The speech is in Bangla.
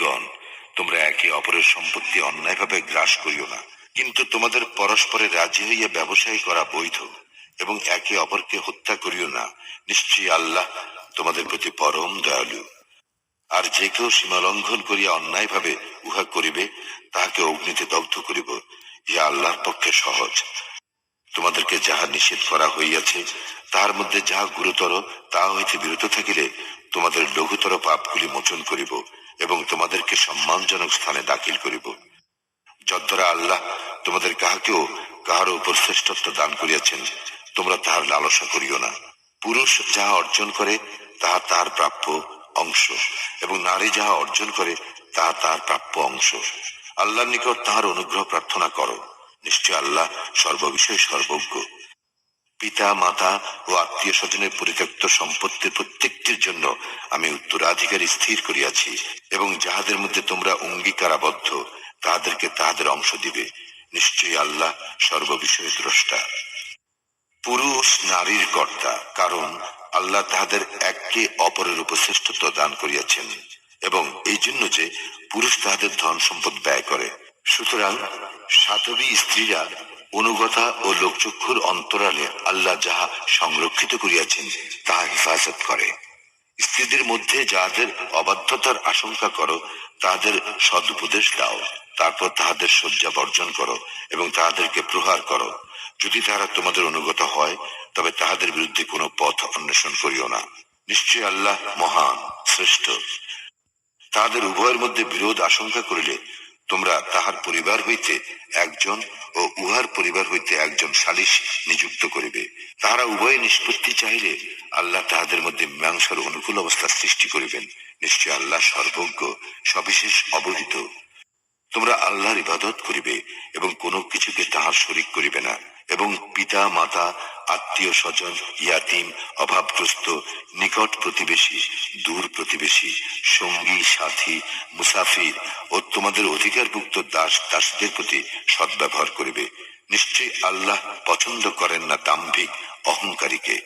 ভাইগণ, তোমরা একে অপরের সম্পত্তি অন্যায়ভাবে গ্রাস করিও না, কিন্তু তোমাদের পরস্পরে রাজি হইয়া ব্যবসায় করা বৈধ, এবং একে অপরকে হত্যা করিও না। নিশ্চয়ই আল্লাহ তোমাদের প্রতি পরম দয়ালু। আর যে কেউ সীমা লঙ্ঘন করিয়া অন্যায়ভাবে উহা করিবে, তাহাকে অগ্নিতে দগ্ধ করিব, ইহা আল্লাহর পক্ষে সহজ। তোমাদেরকে যাহা নিষেধ করা হইয়াছে তাহার মধ্যে যাহা গুরুতর, তাহা হইতে বিরত থাকিলে তোমাদের লঘুতর পাপগুলি মোচন করিব এবং তোমাদেরকে সম্মানজনক স্থানে দাখিল করিব। যদ্বারা আল্লাহ তোমাদের কাহাকেও কাহার উপর শ্রেষ্ঠত্ব দান করিয়াছেন, তোমরা তাহার লালসা করিও না। পুরুষ যাহা অর্জন করে তাহা তাহার প্রাপ্য অংশ, এবং নারী যাহা অর্জন করে তাহা তাহার প্রাপ্য অংশ। আল্লাহর নিকট তাহার অনুগ্রহ প্রার্থনা করো, নিশ্চয় আল্লাহ সর্ববিষয়ে সর্বজ্ঞ। পিতা মাতা ও আত্মীয় স্বজনের পরিত্যক্ত সম্পত্তির প্রত্যেকটির জন্য আমি উত্তরাধিকারী স্থির করিয়াছি, এবং যাহাদের মধ্যে তোমরা অঙ্গীকারাবদ্ধ তাহাদেরকে তাহাদের অংশ দিবে। নিশ্চয়ই আল্লাহ সর্ববিষয়ে দ্রষ্টা। পুরুষ নারীর কর্তা, কারণ আল্লাহ তাহাদের একে অপরের উপর শ্রেষ্ঠত্ব দান করিয়াছেন, এবং এই জন্য যে পুরুষ তাহাদের ধন সম্পদ ব্যয় করে। সুতরাং সাতবী স্ত্রীরা অনুগতা ও লোকচক্ষুর অন্তরালে আল্লাহ যাহা সংরক্ষিত করিয়াছেন তাহা হেফাজত করে। স্ত্রীদের মধ্যে যাহাদের অবাধ্যতার আশঙ্কা করো তাহাদের সদুপদেশ দাও, তারপর তাহাদের শয্যা বর্জন করো এবং তাহাদেরকে প্রহার করো। যদি তাহারা তোমাদের অনুগত হয় তবে তাহাদের বিরুদ্ধে কোনো পথ অন্বেষণ করিও না। নিশ্চয় আল্লাহ মহান, শ্রেষ্ঠ। তাহাদের উভয়ের মধ্যে বিরোধ আশঙ্কা করিলে তোমরা তাহার পরিবার হইতে একজন ও উহার পরিবার হইতে একজন সালিস নিযুক্ত করিবে। তাহারা উভয়ে নিষ্পত্তি চাহিলে আল্লাহ তাহাদের মধ্যে মীমাংসার অনুকূল অবস্থা সৃষ্টি করিবেন। নিশ্চয় আল্লাহ সর্বজ্ঞ, সবিশেষ অবহিত। তোমরা আল্লাহর ইবাদত করিবে এবং কোনো কিছুকে তাহার শরীক করিবে না, এবং পিতা মাতা, আত্মীয় স্বজন, ইয়াতিম, অভাবগ্রস্ত, নিকট প্রতিবেশী, দূর প্রতিবেশী, সঙ্গী সাথী, মুসাফির ও তোমাদের অধিকারভুক্ত দাস দাসীদের প্রতি সদ্ব্যবহার করিবে। নিশ্চয়ই আল্লাহ পছন্দ করেন না দাম্ভিক অহংকারীকে।